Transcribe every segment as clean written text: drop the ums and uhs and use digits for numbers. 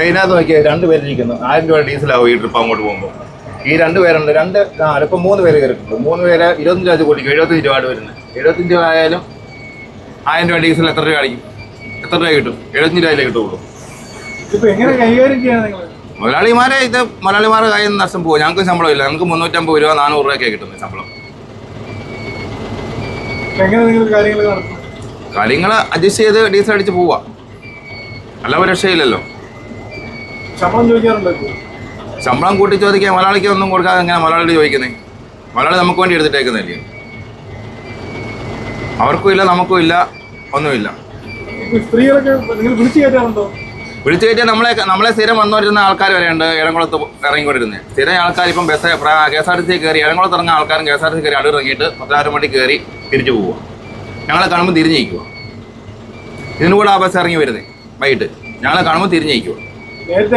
ഇതിനകത്ത് നോക്കിയാൽ 2 പേരിരിക്കുന്നു. 1000 രൂപ ഡീസലാവും ഈ ട്രിപ്പ് അങ്ങോട്ട് പോകുമ്പോൾ. ഈ 2 പേരുണ്ട്. ഇപ്പം 3 പേര് കയറിയിട്ടുണ്ട്. 3 പേര് 25 രൂപ കൂട്ടിക്കും. 75 രൂപ വരുന്നത്. 75 രൂപ ആയാലും 1000 രൂപ ഡീസൽ എത്ര രൂപ അടിക്കും? എത്ര രൂപ കിട്ടും? 75 രൂപയിലേ കിട്ടുള്ളൂ. മലയാളിമാരുടെ കയ്യിൽ നിന്ന് നഷ്ടം പോകും. ഞങ്ങൾക്ക് ശമ്പളം ഇല്ല. ഞങ്ങൾക്ക് 350 രൂപ 400 രൂപയൊക്കെയാണ് കിട്ടുന്നത് ശമ്പളം. കാര്യങ്ങൾ അഡ്ജസ്റ്റ് ചെയ്ത് ഡീസൽ അടിച്ച് പോവാ, അല്ലാതെ രക്ഷയില്ലല്ലോ. ശമ്പളം കൂട്ടി ചോദിക്കാൻ മലയാളിക്ക് ഒന്നും കൊടുക്കാതെ എങ്ങനെ മലയാളി ചോദിക്കുന്നത്? മലയാളി നമുക്ക് വേണ്ടി എടുത്തിട്ടേക്കുന്നില്ലേ? അവർക്കും ഇല്ല, നമുക്കും ഇല്ല, ഒന്നുമില്ല. വിളിച്ചു കയറ്റിയാൽ നമ്മളെ സ്ഥിരം വന്നുകൊണ്ടിരുന്ന ആൾക്കാർ വരെയുണ്ട് എറണാകുളത്ത് ഇറങ്ങിക്കൊണ്ടിരുന്നത്. സ്ഥിരം ആൾക്കാർ ഇപ്പം K S R T C കയറി എറണാകുളത്ത് ഇറങ്ങുന്ന ആൾക്കാരും K S R T C കയറി അടുത്ത് ഇറങ്ങിയിട്ട് 16 മണി കയറി തിരിച്ചു പോവുക. ഞങ്ങളെ കാണുമ്പോൾ തിരിഞ്ഞ് നിൽക്കുക. ഇതിന് കൂടെ ആ ബസ് ഇറങ്ങി വരുന്നത് വൈകിട്ട്. ഞങ്ങളെ കാണുമ്പോൾ തിരിഞ്ഞ് നിൽക്കുക. തീർത്ത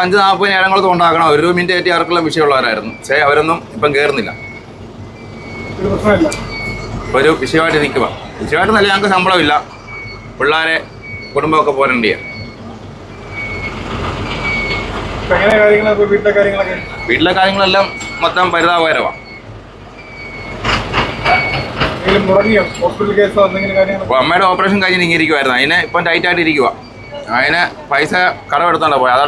5:40 എറണാകുളത്ത് കൊണ്ടാക്കണം. 1 മിനിറ്റ് കയറ്റി അവർക്കുള്ള വിഷയമുള്ളവരായിരുന്നു. പക്ഷേ അവരൊന്നും ഇപ്പം കയറുന്നില്ല. ഒരു വിഷയമായിട്ട് നിൽക്കുക. വിഷയമായിട്ട് നല്ല ഞങ്ങൾക്ക് ശമ്പളമില്ല. പിള്ളേരെ കുടുംബമൊക്കെ പോരണ്ടിയാണ്. വീട്ടിലെ കാര്യങ്ങളെല്ലാം മൊത്തം പരിതാപകരമാണ്. അമ്മയുടെ ഓപ്പറേഷൻ കഴിഞ്ഞ് ഇരിക്കുമായിരുന്നു. അതിനെ ഇപ്പം ടൈറ്റായിട്ട് ഇരിക്കുക. അതിന് പൈസ കടമെടുത്തോണ്ടാ പോയത്.